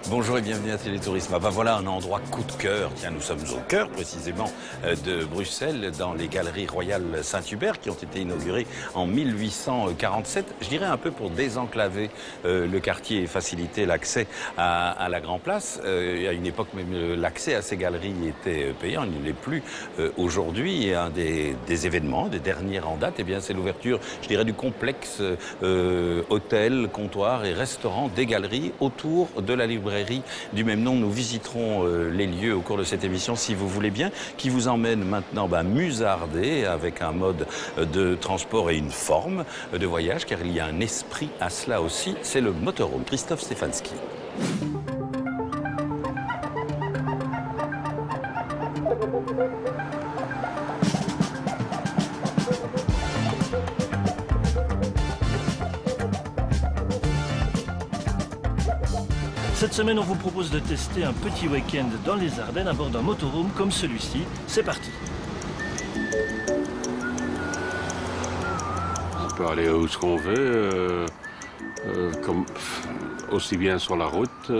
Bonjour et bienvenue à Télétourisme. Ah ben voilà un endroit coup de cœur. Tiens, nous sommes au cœur précisément de Bruxelles, dans les Galeries Royales Saint-Hubert qui ont été inaugurées en 1847. Je dirais un peu pour désenclaver le quartier et faciliter l'accès à la Grand Place. À une époque même l'accès à ces galeries était payant, il ne l'est plus aujourd'hui. Et un des événements, des derniers en date, eh bien c'est l'ouverture, je dirais, du complexe hôtel, comptoir et restaurant des galeries autour de la librairie du même nom. Nous visiterons les lieux au cours de cette émission, si vous voulez bien, qui vous emmène maintenant musarder avec un mode de transport et une forme de voyage, car il y a un esprit à cela aussi, c'est le motorhome. Christophe Stefanski. Cette semaine, on vous propose de tester un petit week-end dans les Ardennes à bord d'un motorhome comme celui-ci. C'est parti. On peut aller où ce qu'on veut, aussi bien sur la route,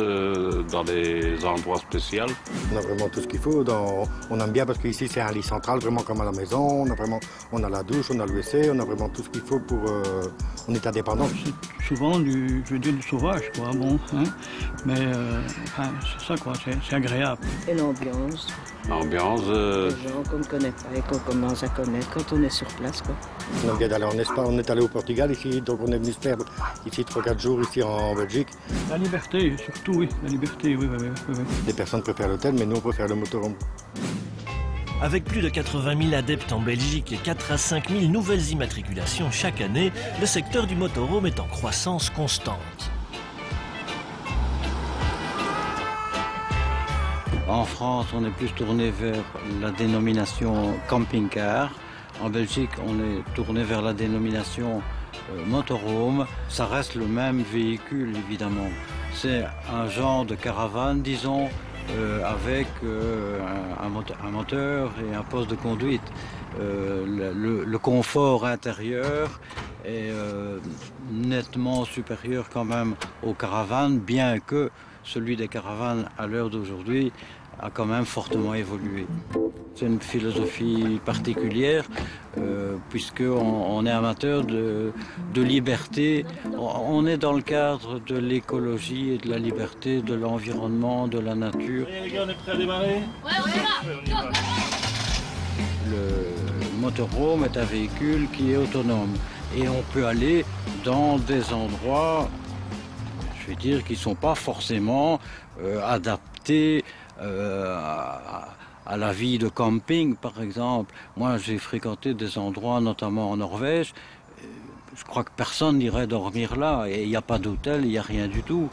dans des endroits spéciaux. On a vraiment tout ce qu'il faut. On aime bien parce qu'ici c'est un lit central, vraiment comme à la maison. On a la douche, on a le WC, on a vraiment tout ce qu'il faut pour... on est indépendant. C'est souvent du sauvage, quoi. Bon, hein. Mais c'est ça, quoi. C'est agréable. Et l'ambiance. L'ambiance. Les gens qu'on ne connaît pas et qu'on commence à connaître quand on est sur place, quoi. On aime bien d'aller en Espagne. On est allé au Portugal ici, donc on est venu se faire ici 3-4 jours ici en Belgique. La liberté, surtout, oui. La liberté, oui. Des personnes préfèrent l'hôtel, mais nous on préfère le motorhome. Avec plus de 80 000 adeptes en Belgique et 4 à 5 000 nouvelles immatriculations chaque année, le secteur du motorhome est en croissance constante. En France, on est plus tourné vers la dénomination camping-car. En Belgique, on est tourné vers la dénomination motorhome. Ça reste le même véhicule, évidemment. C'est un genre de caravane, disons, avec un moteur et un poste de conduite. Le confort intérieur est nettement supérieur quand même aux caravanes, bien que celui des caravanes à l'heure d'aujourd'hui a quand même fortement évolué. C'est une philosophie particulière puisqu'on est amateur de liberté. On est dans le cadre de l'écologie et de la liberté, de l'environnement, de la nature. Les gars, on est prêts à démarrer ? Ouais, on y va. Le motorhome est un véhicule qui est autonome et on peut aller dans des endroits, je vais dire, qui ne sont pas forcément adaptés à la vie de camping, par exemple. Moi, j'ai fréquenté des endroits, notamment en Norvège. Je crois que personne n'irait dormir là. Et il n'y a pas d'hôtel, il n'y a rien du tout.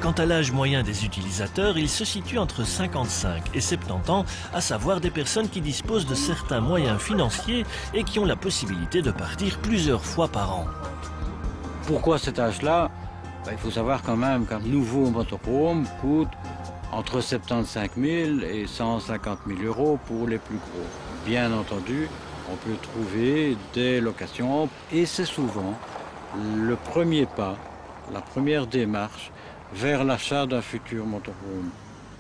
Quant à l'âge moyen des utilisateurs, il se situe entre 55 et 70 ans, à savoir des personnes qui disposent de certains moyens financiers et qui ont la possibilité de partir plusieurs fois par an. Pourquoi cet âge-là ? Il faut savoir quand même qu'un nouveau motorhome coûte entre 75 000 et 150 000 euros pour les plus gros. Bien entendu, on peut trouver des locations et c'est souvent le premier pas, la première démarche vers l'achat d'un futur motorhome.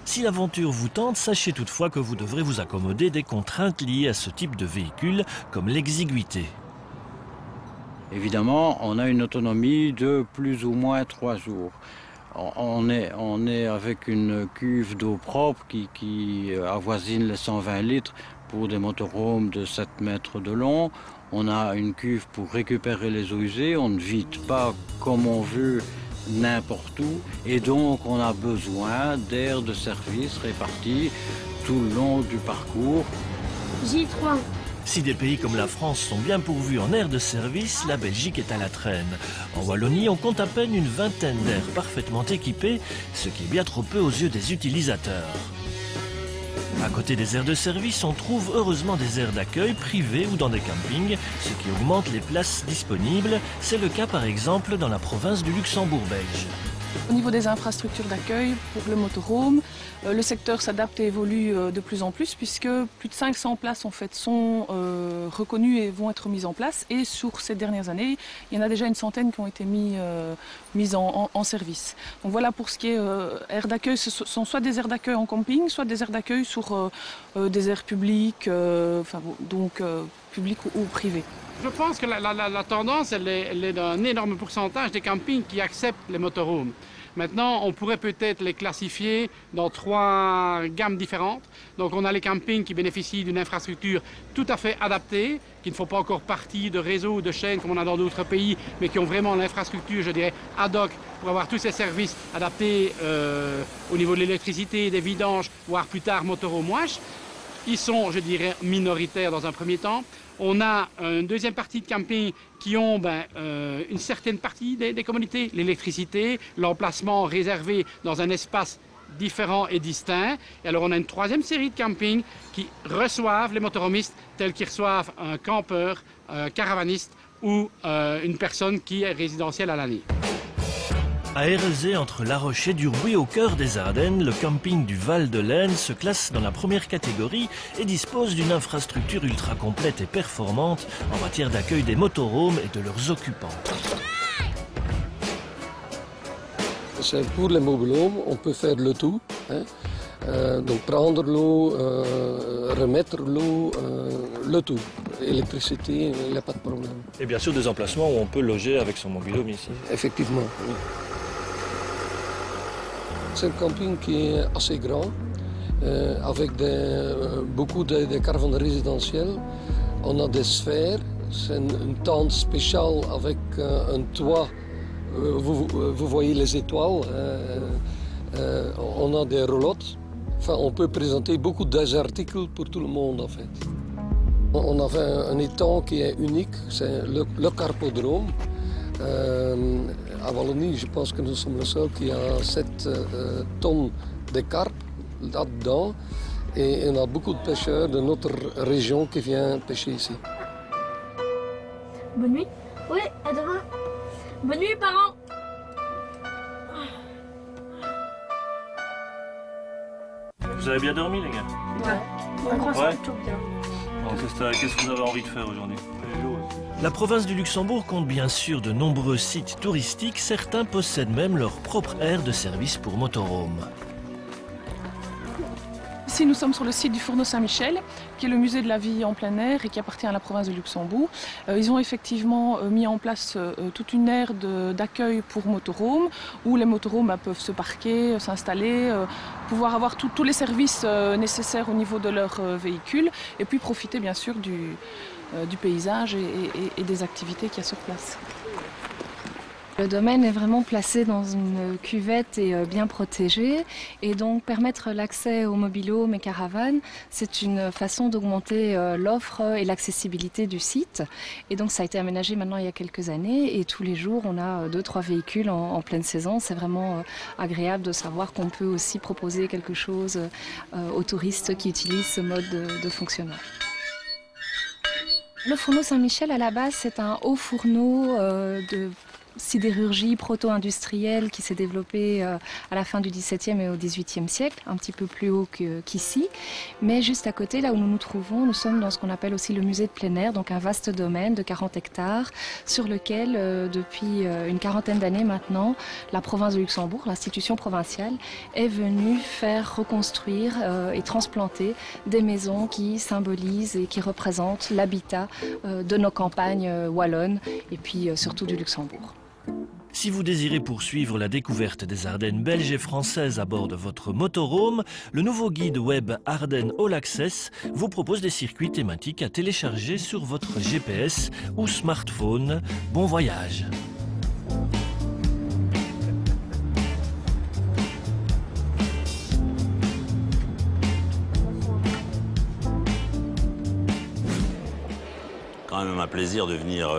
Si l'aventure vous tente, sachez toutefois que vous devrez vous accommoder des contraintes liées à ce type de véhicule, comme l'exiguïté. Évidemment, on a une autonomie de plus ou moins 3 jours. On est avec une cuve d'eau propre qui avoisine les 120 litres pour des motorhomes de 7 mètres de long. On a une cuve pour récupérer les eaux usées. On ne vide pas comme on veut n'importe où. Et donc, on a besoin d'aires de service réparties tout le long du parcours. J3. Si des pays comme la France sont bien pourvus en aires de service, la Belgique est à la traîne. En Wallonie, on compte à peine une vingtaine d'aires parfaitement équipées, ce qui est bien trop peu aux yeux des utilisateurs. À côté des aires de service, on trouve heureusement des aires d'accueil privées ou dans des campings, ce qui augmente les places disponibles. C'est le cas par exemple dans la province du Luxembourg belge. Au niveau des infrastructures d'accueil pour le motorhome, le secteur s'adapte et évolue de plus en plus puisque plus de 500 places en fait sont reconnues et vont être mises en place. Et sur ces dernières années, il y en a déjà une centaine qui ont été mises en service. Donc voilà pour ce qui est aires d'accueil, ce sont soit des aires d'accueil en camping, soit des aires d'accueil sur des aires publiques, publiques ou privées. Je pense que la tendance, elle est d'un énorme pourcentage des campings qui acceptent les motorhomes. Maintenant, on pourrait peut-être les classifier dans 3 gammes différentes. Donc on a les campings qui bénéficient d'une infrastructure tout à fait adaptée, qui ne font pas encore partie de réseaux ou de chaînes comme on a dans d'autres pays, mais qui ont vraiment l'infrastructure, je dirais, ad hoc pour avoir tous ces services adaptés au niveau de l'électricité, des vidanges, voire plus tard motorhome wash. Ils sont, je dirais, minoritaires dans un premier temps. On a une deuxième partie de camping qui ont une certaine partie des commodités, l'électricité, l'emplacement réservé dans un espace différent et distinct. Et alors on a une troisième série de campings qui reçoivent les motorhomistes tels qu'ils reçoivent un campeur, un caravaniste ou une personne qui est résidentielle à l'année. À Érezé, entre La Roche et Durouy, au cœur des Ardennes, le camping du Val de l'Aisne se classe dans la première catégorie et dispose d'une infrastructure ultra complète et performante en matière d'accueil des motorhomes et de leurs occupants. Pour les mobilhomes, on peut faire le tout. Donc prendre l'eau, remettre l'eau, le tout. Électricité, il n'y a pas de problème. Et bien sûr des emplacements où on peut loger avec son mobilhome ici. Effectivement, oui. C'est un camping qui est assez grand, avec beaucoup de caravanes résidentielles. On a des sphères, c'est une tente spéciale avec un toit. Vous voyez les étoiles. On a des roulottes. Enfin, on peut présenter beaucoup d'articles pour tout le monde en fait. On avait un étang qui est unique, c'est le carpodrome. À Wallonie, je pense que nous sommes le seul qui a 7 tonnes de carpes là-dedans. Et on a beaucoup de pêcheurs de notre région qui viennent pêcher ici. Bonne nuit. Oui, à demain. Bonne nuit, parents. Vous avez bien dormi, les gars? Ouais. On croit ça plutôt bien. Qu'est-ce que vous avez envie de faire aujourd'hui? La province du Luxembourg compte bien sûr de nombreux sites touristiques. Certains possèdent même leur propre aire de service pour motorhome. Ici, nous sommes sur le site du Fourneau Saint-Michel, qui est le musée de la vie en plein air et qui appartient à la province de Luxembourg. Ils ont effectivement mis en place toute une aire d'accueil pour motorhomes, où les motorhomes peuvent se parquer, s'installer, pouvoir avoir tous les services nécessaires au niveau de leur véhicule, et puis profiter bien sûr du paysage et des activités qu'il y a sur place. Le domaine est vraiment placé dans une cuvette et bien protégé, et donc permettre l'accès aux mobilhomes et caravanes, c'est une façon d'augmenter l'offre et l'accessibilité du site. Et donc ça a été aménagé maintenant il y a quelques années, et tous les jours on a 2-3 véhicules en pleine saison. C'est vraiment agréable de savoir qu'on peut aussi proposer quelque chose aux touristes qui utilisent ce mode de fonctionnement. Le fourneau Saint-Michel, à la base, c'est un haut fourneau de sidérurgie proto-industrielle qui s'est développée à la fin du XVIIe et au XVIIIe siècle, un petit peu plus haut qu'ici. Mais juste à côté, là où nous nous trouvons, nous sommes dans ce qu'on appelle aussi le musée de plein air, donc un vaste domaine de 40 hectares sur lequel, depuis une quarantaine d'années maintenant, la province de Luxembourg, l'institution provinciale, est venue faire reconstruire et transplanter des maisons qui symbolisent et qui représentent l'habitat de nos campagnes wallonnes et puis surtout du Luxembourg. Si vous désirez poursuivre la découverte des Ardennes belges et françaises à bord de votre motorhome, le nouveau guide web Ardennes All Access vous propose des circuits thématiques à télécharger sur votre GPS ou smartphone. Bon voyage! Quand même un plaisir de venir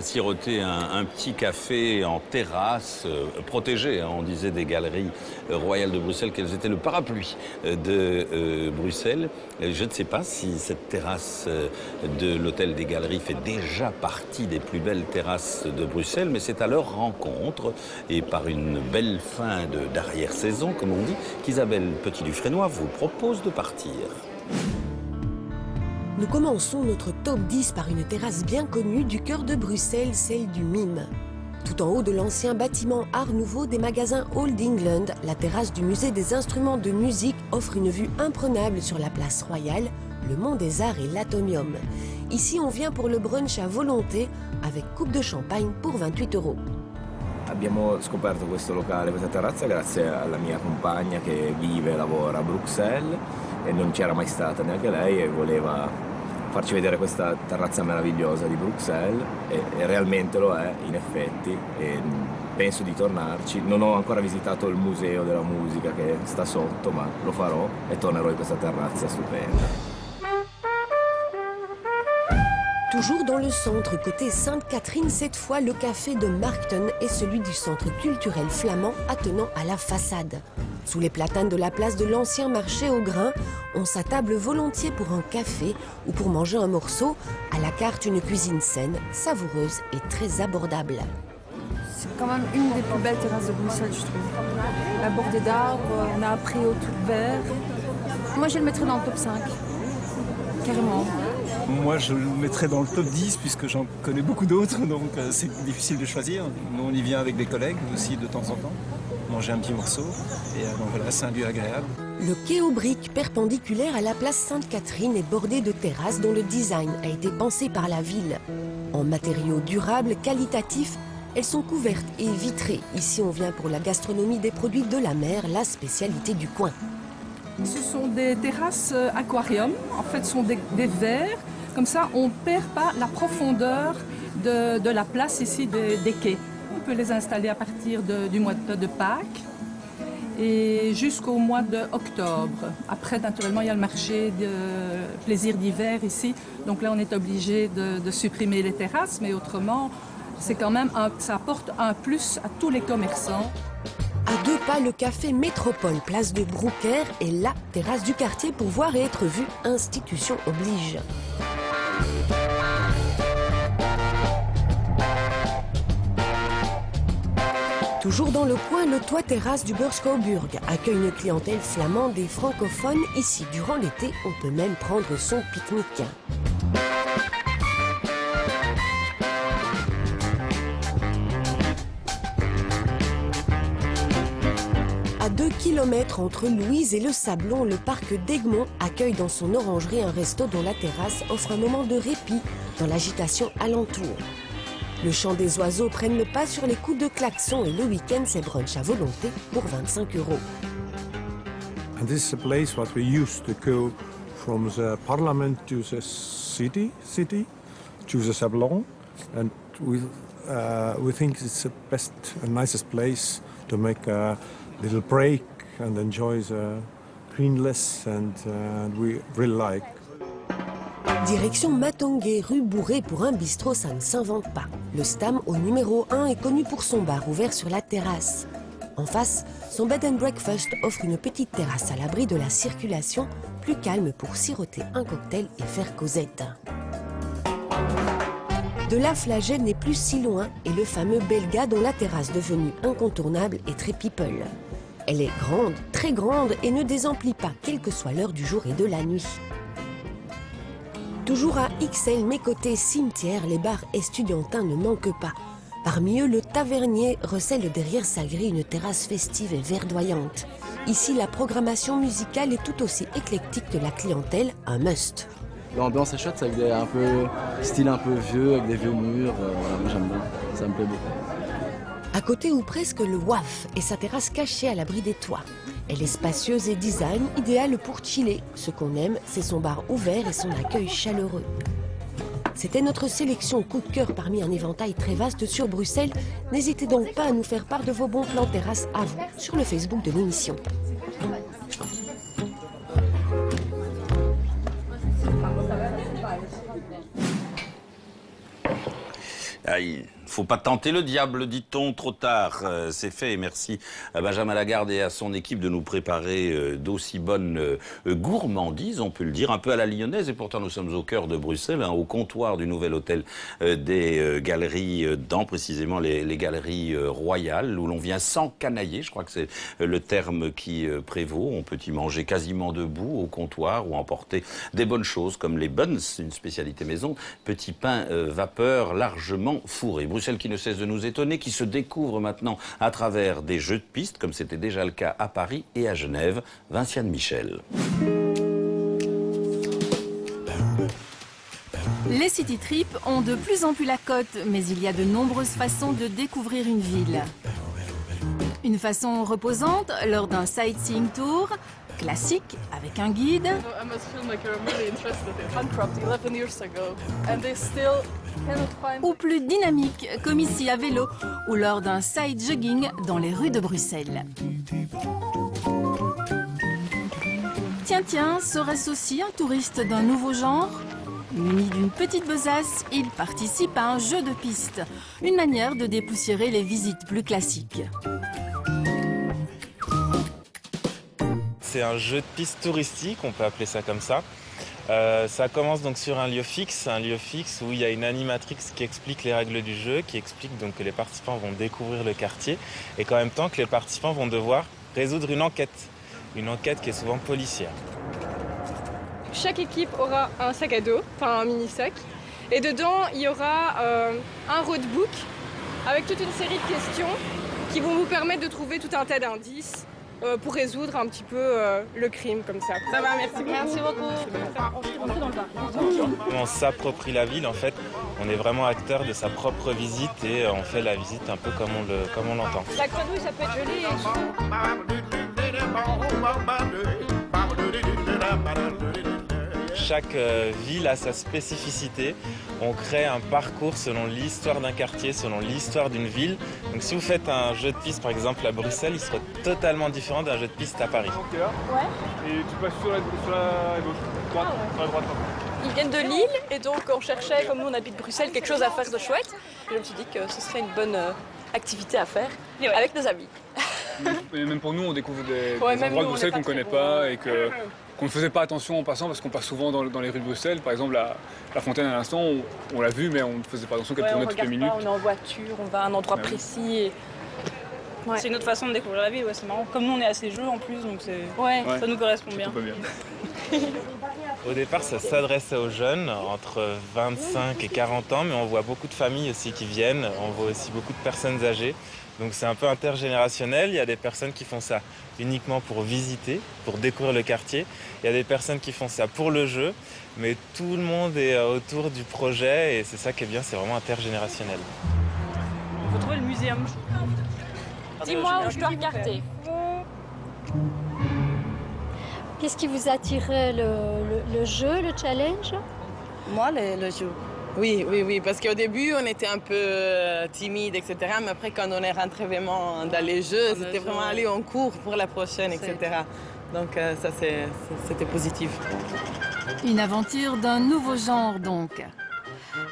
siroter un petit café en terrasse, protégé. On disait des galeries royales de Bruxelles qu'elles étaient le parapluie de Bruxelles. Je ne sais pas si cette terrasse de l'hôtel des Galeries fait déjà partie des plus belles terrasses de Bruxelles, mais c'est à leur rencontre et par une belle fin d'arrière-saison, comme on dit, qu'Isabelle Petit-Dufresnoy vous propose de partir. Nous commençons notre top 10 par une terrasse bien connue du cœur de Bruxelles, celle du Mime. Tout en haut de l'ancien bâtiment Art Nouveau des magasins Old England, la terrasse du musée des instruments de musique offre une vue imprenable sur la place Royale, le Mont des Arts et l'Atomium. Ici, on vient pour le brunch à volonté avec coupe de champagne pour 28 €. Abbiamo scoperto questo locale, questa terrazza, grazie alla mia compagna che vive e lavora a Bruxelles e non c'era mai stata neanche lei e voleva farci vedere questa terrazza meravigliosa di Bruxelles e realmente lo è, in effetti, e penso di tornarci. Non ho ancora visitato il museo della musica che sta sotto, ma lo farò e tornerò in questa terrazza stupenda. Toujours dans le centre, côté Sainte-Catherine, cette fois le café de Markton est celui du centre culturel flamand attenant à la façade. Sous les platanes de la place de l'ancien marché aux grains, on s'attable volontiers pour un café ou pour manger un morceau. À la carte, une cuisine saine, savoureuse et très abordable. C'est quand même une des plus belles terrasses de Bruxelles, je trouve. La bordée d'arbres, on a un préau tout vert. Moi, je le mettrais dans le top 5, carrément. Moi, je le mettrais dans le top 10 puisque j'en connais beaucoup d'autres, donc c'est difficile de choisir. Nous, on y vient avec des collègues aussi de temps en temps, manger un petit morceau, et donc voilà, c'est un lieu agréable. Le quai aux briques, perpendiculaire à la place Sainte-Catherine, est bordé de terrasses dont le design a été pensé par la ville. En matériaux durables, qualitatifs, elles sont couvertes et vitrées. Ici, on vient pour la gastronomie des produits de la mer, la spécialité du coin. Ce sont des terrasses aquarium, en fait ce sont des verres, comme ça on ne perd pas la profondeur de la place ici des quais. On peut les installer à partir du mois de Pâques et jusqu'au mois d'octobre. Après naturellement il y a le marché de plaisir d'hiver ici, donc là on est obligé de supprimer les terrasses, mais autrement c'est quand même ça apporte un plus à tous les commerçants. À 2 pas, le café Métropole, place de Brouckère, est la terrasse du quartier pour voir et être vu, institution oblige. Toujours dans le coin, le toit terrasse du Burg accueille une clientèle flamande et francophone. Ici, durant l'été, on peut même prendre son pique-nique. À 2 kilomètres entre Louise et le Sablon, le parc d'Egmont accueille dans son orangerie un resto dont la terrasse offre un moment de répit dans l'agitation alentour. Le chant des oiseaux prennent le pas sur les coups de klaxon et le week-end c'est brunch à volonté pour 25 €. And this is a place what we used to go from the parliament to the city to the Sablon, and we think it's the best and nicest place to make a little break and enjoy the greenness, and we really like. Direction Matongué, rue Bourré, pour un bistrot, ça ne s'invente pas. Le Stam, au numéro 1, est connu pour son bar ouvert sur la terrasse. En face, son bed and breakfast offre une petite terrasse à l'abri de la circulation, plus calme pour siroter un cocktail et faire causette. De la Flagelle n'est plus si loin et le fameux Belga dont la terrasse devenue incontournable est très people. Elle est grande, très grande et ne désemplit pas, quelle que soit l'heure du jour et de la nuit. Toujours à XL, mais côté cimetière, les bars estudiantins ne manquent pas. Parmi eux, le Tavernier recèle derrière sa grille une terrasse festive et verdoyante. Ici, la programmation musicale est tout aussi éclectique que la clientèle, un must. L'ambiance est chouette, c'est avec style un peu vieux, avec des vieux murs. Voilà, moi j'aime bien, ça me plaît beaucoup. À côté ou presque, le WAF et sa terrasse cachée à l'abri des toits. Elle est spacieuse et design, idéale pour chiller. Ce qu'on aime, c'est son bar ouvert et son accueil chaleureux. C'était notre sélection coup de cœur parmi un éventail très vaste sur Bruxelles. N'hésitez donc pas à nous faire part de vos bons plans terrasse à vous sur le Facebook de l'émission. Il ne faut pas tenter le diable, dit-on, trop tard. C'est fait. Merci à Benjamin Lagarde et à son équipe de nous préparer d'aussi bonnes gourmandises, on peut le dire, un peu à la lyonnaise. Et pourtant, nous sommes au cœur de Bruxelles, hein, au comptoir du nouvel hôtel des Galeries, dans précisément les Galeries Royales, où l'on vient s'encanailler. Je crois que c'est le terme qui prévaut. On peut y manger quasiment debout au comptoir ou emporter des bonnes choses comme les buns, une spécialité maison, petit pain vapeur largement fourré. Bruxelles qui ne cesse de nous étonner, qui se découvre maintenant à travers des jeux de piste, comme c'était déjà le cas à Paris et à Genève. Vinciane Michel. Les city trips ont de plus en plus la cote, mais il y a de nombreuses façons de découvrir une ville. Une façon reposante lors d'un sightseeing tour, classique avec un guide, ou plus dynamique comme ici à vélo ou lors d'un side jogging dans les rues de Bruxelles. Tiens, serait-ce aussi un touriste d'un nouveau genre ? Muni d'une petite besace, il participe à un jeu de piste, une manière de dépoussiérer les visites plus classiques. C'est un jeu de piste touristique, on peut appeler ça comme ça. Ça commence donc sur un lieu fixe où il y a une animatrice qui explique les règles du jeu, qui explique donc que les participants vont découvrir le quartier et qu'en même temps que les participants vont devoir résoudre une enquête qui est souvent policière. Chaque équipe aura un sac à dos, enfin un mini-sac, et dedans il y aura un roadbook avec toute une série de questions qui vont vous permettre de trouver tout un tas d'indices pour résoudre un petit peu le crime comme ça. Ça va, merci beaucoup. Merci beaucoup. On s'approprie la ville, en fait, on est vraiment acteur de sa propre visite et on fait la visite un peu comme on l'entend. La grenouille, ça peut être joli. Chaque ville a sa spécificité. On crée un parcours selon l'histoire d'un quartier, selon l'histoire d'une ville. Donc si vous faites un jeu de piste par exemple à Bruxelles, il sera totalement différent d'un jeu de piste à Paris. Ouais. Et tu passes sur la gauche, droite, sur la droite. Ils viennent de Lille et donc on cherchait, comme nous on habite Bruxelles, quelque chose à faire de chouette. Et je me suis dit que ce serait une bonne activité à faire avec nos amis. Et même pour nous, on découvre des endroits de Bruxelles qu'on ne connaît pas et qu'on ne faisait pas attention en passant parce qu'on passe souvent dans les rues de Bruxelles. Par exemple, la fontaine à l'instant, on l'a vue, mais on ne faisait pas attention qu'elle tournait toutes les minutes. On est en voiture, on va à un endroit précis. Et... Ouais. C'est une autre façon de découvrir la ville, c'est marrant. Comme nous, on est assez jeux en plus, donc ça nous correspond bien. Au départ, ça s'adressait aux jeunes, entre 25 et 40 ans, mais on voit beaucoup de familles aussi qui viennent, on voit aussi beaucoup de personnes âgées. Donc c'est un peu intergénérationnel, il y a des personnes qui font ça uniquement pour visiter, pour découvrir le quartier. Il y a des personnes qui font ça pour le jeu, mais tout le monde est autour du projet et c'est ça qui est bien, c'est vraiment intergénérationnel. Il faut trouver le muséum. Dis-moi où je dois regarder. Qu'est-ce qui vous attirait, le jeu, le challenge? Moi, le jeu. Oui, parce qu'au début, on était un peu timide, etc. Mais après, quand on est rentré vraiment dans les jeux, c'était vraiment aller en cours pour la prochaine, etc. Donc ça, c'était positif. Une aventure d'un nouveau genre, donc.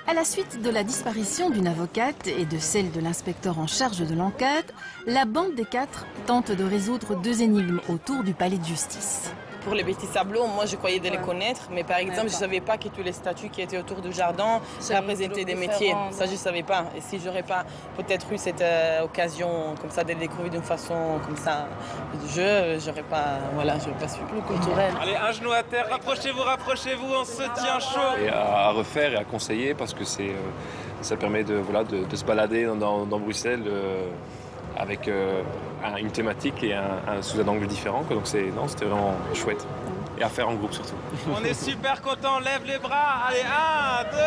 À la suite de la disparition d'une avocate et de celle de l'inspecteur en charge de l'enquête, la bande des 4 tente de résoudre 2 énigmes autour du palais de justice. Pour les petits tableaux, moi je croyais de les connaître, mais par exemple, je ne savais pas que tous les statues qui étaient autour du jardin représentaient des métiers. Ça, je ne savais pas. Et si j'aurais pas peut-être eu cette occasion comme ça de les découvrir d'une façon comme ça de jeu, j'aurais pas su. Plus culturel. Allez, un genou à terre, rapprochez-vous, on se tient chaud. Et à refaire et à conseiller parce que ça permet de se balader dans Bruxelles avec une thématique et sous un angle différent. Donc c'était vraiment chouette. Et à faire en groupe surtout. On est super contents, lève les bras. Allez, 1, 2,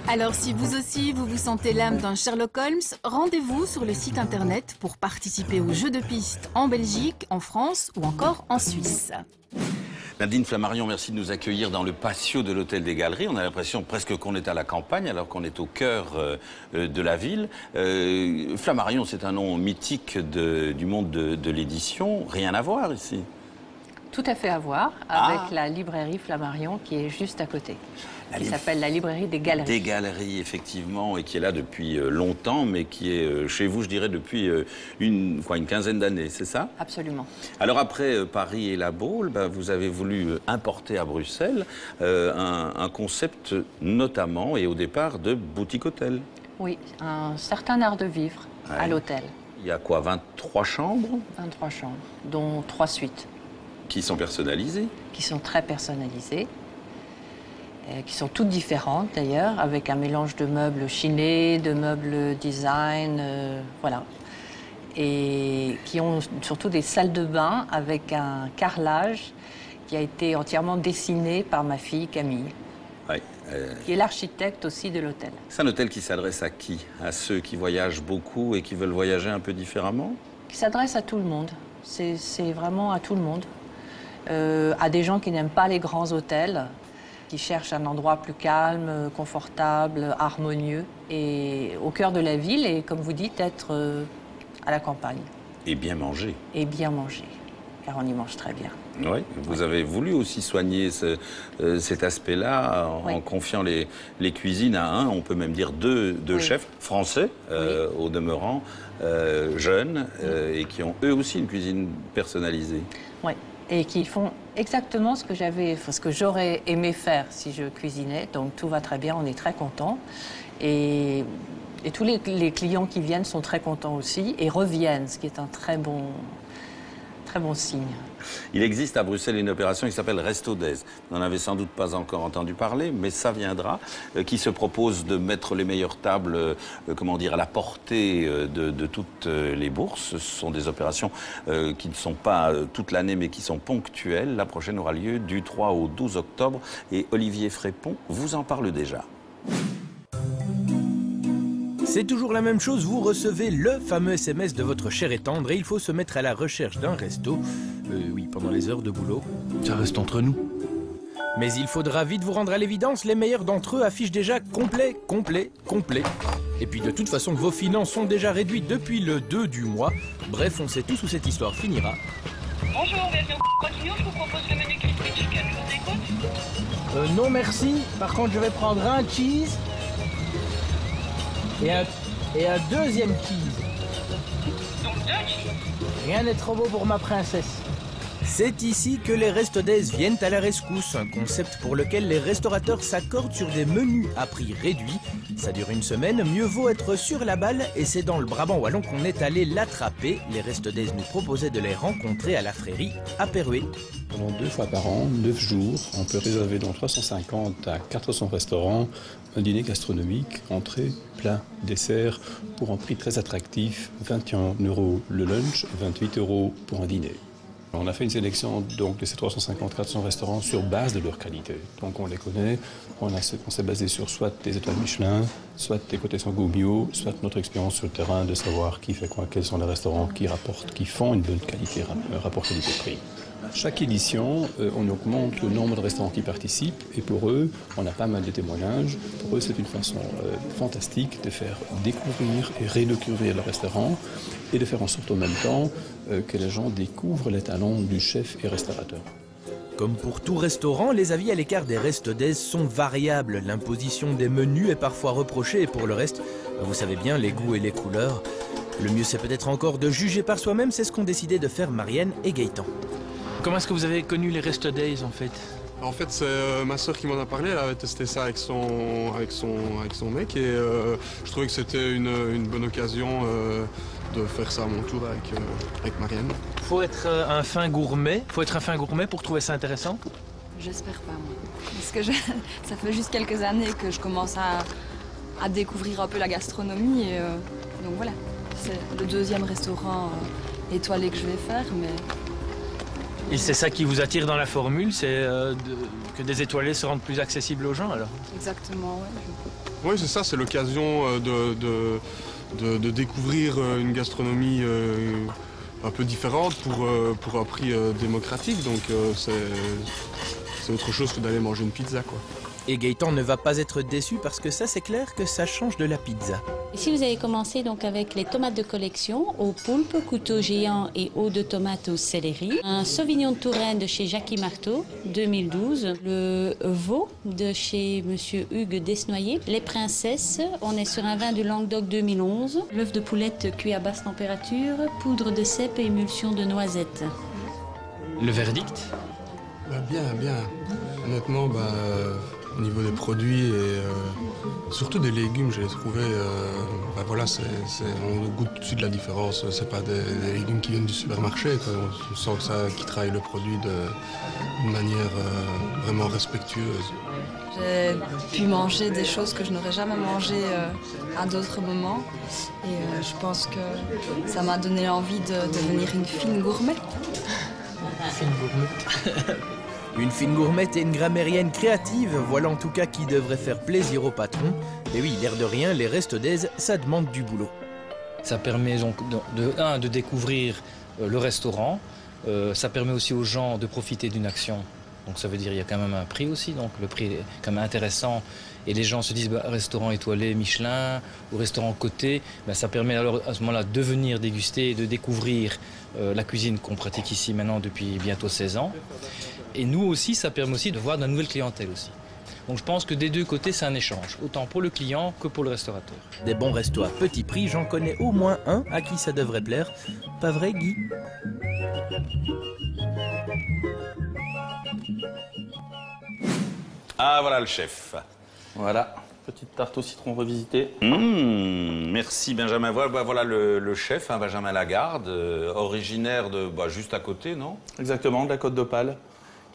3. Alors si vous aussi vous sentez l'âme d'un Sherlock Holmes, rendez-vous sur le site internet pour participer aux jeux de piste en Belgique, en France ou encore en Suisse. Nadine Flammarion, merci de nous accueillir dans le patio de l'Hôtel des Galeries. On a l'impression presque qu'on est à la campagne alors qu'on est au cœur de la ville. Flammarion, c'est un nom mythique du monde de l'édition. Rien à voir ici. tout à fait à voir avec la librairie Flammarion qui est juste à côté. Qui s'appelle la librairie des Galeries. Des Galeries, effectivement, et qui est là depuis longtemps, mais qui est chez vous, je dirais, depuis une quinzaine d'années, c'est ça? Absolument. Alors après Paris et la Baule, vous avez voulu importer à Bruxelles un concept notamment, et au départ, de boutique-hôtel. Oui, un certain art de vivre à l'hôtel. Il y a quoi, 23 chambres? 23 chambres, dont 3 suites. Qui sont personnalisées? Qui sont très personnalisées. Qui sont toutes différentes d'ailleurs, avec un mélange de meubles chinés, de meubles design, voilà. Et qui ont surtout des salles de bain avec un carrelage qui a été entièrement dessiné par ma fille Camille, qui est l'architecte aussi de l'hôtel. C'est un hôtel qui s'adresse à qui? À ceux qui voyagent beaucoup et qui veulent voyager un peu différemment? Qui s'adresse à tout le monde, c'est vraiment à tout le monde. À des gens qui n'aiment pas les grands hôtels, qui cherchent un endroit plus calme, confortable, harmonieux, et au cœur de la ville, et comme vous dites, être à la campagne. Et bien manger. Et bien manger, car on y mange très bien. Oui, vous avez voulu aussi soigner cet aspect-là en confiant les cuisines à on peut même dire deux chefs français, au demeurant, jeunes, et qui ont eux aussi une cuisine personnalisée. Oui. Et qui font exactement ce que j'aurais aimé faire si je cuisinais. Donc tout va très bien, on est très contents. Et tous les clients qui viennent sont très contents aussi et reviennent, ce qui est un très bon signe. Il existe à Bruxelles une opération qui s'appelle Resto Days. Vous n'en avez sans doute pas encore entendu parler, mais ça viendra, qui se propose de mettre les meilleures tables, à la portée de toutes les bourses. Ce sont des opérations qui ne sont pas toute l'année, mais qui sont ponctuelles. La prochaine aura lieu du 3 au 12 octobre et Olivier Frépon vous en parle déjà. C'est toujours la même chose, vous recevez le fameux SMS de votre cher et tendre et il faut se mettre à la recherche d'un resto. Oui, pendant les heures de boulot. Ça reste entre nous. Mais il faudra vite vous rendre à l'évidence, les meilleurs d'entre eux affichent déjà complet, complet, complet. Et puis de toute façon, vos finances sont déjà réduites depuis le 2 du mois. Bref, on sait tous où cette histoire finira. Bonjour, bienvenue au Continue, je vous propose le menu crispy chicken, je vous écoute. Non merci, par contre je vais prendre un cheese. Et un deuxième cheese. Donc 2 cheese. Rien n'est trop beau pour ma princesse. C'est ici que les Resto Days viennent à la rescousse, un concept pour lequel les restaurateurs s'accordent sur des menus à prix réduit. Ça dure une semaine, mieux vaut être sur la balle et c'est dans le Brabant wallon qu'on est allé l'attraper. Les Resto Days nous proposaient de les rencontrer à la Frérie à Perouet. Pendant 2 fois par an, 9 jours, on peut réserver dans 350 à 400 restaurants un dîner gastronomique, entrée, plat, dessert, pour un prix très attractif, 21 € le lunch, 28 € pour un dîner. On a fait une sélection donc, de ces 350-400 restaurants sur base de leur qualité. Donc on les connaît, on s'est basé sur soit des étoiles Michelin, soit des cotations Gourmio, soit notre expérience sur le terrain de savoir qui fait quoi, quels sont les restaurants qui rapportent, qui font une bonne qualité, rapport qualité-prix. Chaque édition, on augmente le nombre de restaurants qui participent et pour eux, on a pas mal de témoignages. Pour eux, c'est une façon fantastique de faire découvrir et redécouvrir le restaurant et de faire en sorte en même temps que les gens découvrent les talents du chef et restaurateur. Comme pour tout restaurant, les avis à l'écart des Resto Days sont variables. L'imposition des menus est parfois reprochée et pour le reste, vous savez bien, les goûts et les couleurs. Le mieux, c'est peut-être encore de juger par soi-même, c'est ce qu'ont décidé de faire Marianne et Gaëtan. Comment est-ce que vous avez connu les Resto Days en fait? En fait, c'est ma soeur qui m'en a parlé, elle avait testé ça avec son mec et je trouvais que c'était une bonne occasion de faire ça à mon tour avec Marianne. Faut être un fin gourmet pour trouver ça intéressant? J'espère pas moi. Parce que ça fait juste quelques années que je commence à découvrir un peu la gastronomie et donc voilà. C'est le 2e restaurant étoilé que je vais faire, mais... Et c'est ça qui vous attire dans la formule, c'est que des étoilés se rendent plus accessibles aux gens alors? Exactement, oui. Oui, c'est ça, c'est l'occasion de découvrir une gastronomie un peu différente pour un prix démocratique, donc c'est autre chose que d'aller manger une pizza, quoi. Et Gaëtan ne va pas être déçu parce que ça, c'est clair que ça change de la pizza. Ici, vous avez commencé donc avec les tomates de collection au poulpe, couteau géant et eau de tomate au céleri. Un Sauvignon de Touraine de chez Jackie Marteau, 2012. Le veau de chez Monsieur Hugues Desnoyers. Les princesses, on est sur un vin du Languedoc 2011. L'œuf de poulette cuit à basse température, poudre de cèpe et émulsion de noisettes. Le verdict? Bien. Honnêtement, au niveau des produits et surtout des légumes, j'ai trouvé, voilà, on goûte tout de suite la différence. C'est pas des légumes qui viennent du supermarché, quoi. On sent que ça, qu'ils travaillent le produit d'une manière vraiment respectueuse. J'ai pu manger des choses que je n'aurais jamais mangées à d'autres moments. Et je pense que ça m'a donné envie de devenir une fine gourmet. Fine gourmet. Une fine gourmette et une grammairienne créative, voilà en tout cas qui devrait faire plaisir au patron. Et oui, l'air de rien, les restos d'Aise, ça demande du boulot. Ça permet donc de découvrir le restaurant. Ça permet aussi aux gens de profiter d'une action. Donc ça veut dire qu'il y a quand même un prix aussi, donc le prix est quand même intéressant. Et les gens se disent, restaurant étoilé Michelin ou restaurant coté, ça permet alors à ce moment-là de venir déguster et de découvrir la cuisine qu'on pratique ici maintenant depuis bientôt 16 ans. Et nous aussi, ça permet aussi de voir de la nouvelle clientèle aussi. Donc je pense que des deux côtés, c'est un échange, autant pour le client que pour le restaurateur. Des bons restos à petit prix, j'en connais au moins un à qui ça devrait plaire. Pas vrai, Guy? Ah, voilà le chef. Voilà, petite tarte au citron revisitée. Merci Benjamin. Voilà le chef, Benjamin Lagarde, originaire de juste à côté, non? Exactement, de la Côte d'Opale.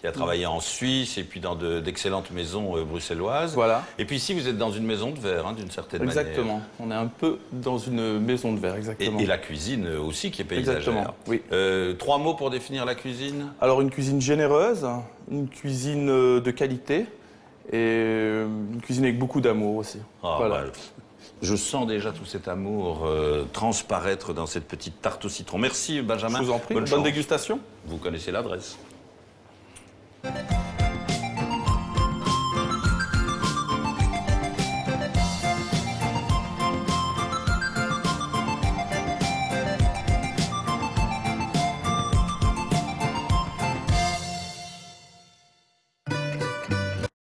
Qui a travaillé en Suisse et puis dans d'excellentes maisons bruxelloises. Voilà. Et puis ici, vous êtes dans une maison de verre, d'une certaine manière. Exactement. On est un peu dans une maison de verre, exactement. Et la cuisine aussi qui est paysagère. Exactement, oui. 3 mots pour définir la cuisine? Alors, une cuisine généreuse, une cuisine de qualité et une cuisine avec beaucoup d'amour aussi. Voilà. Je sens déjà tout cet amour transparaître dans cette petite tarte au citron. Merci Benjamin. Je vous en prie. Bonne dégustation. Vous connaissez l'adresse.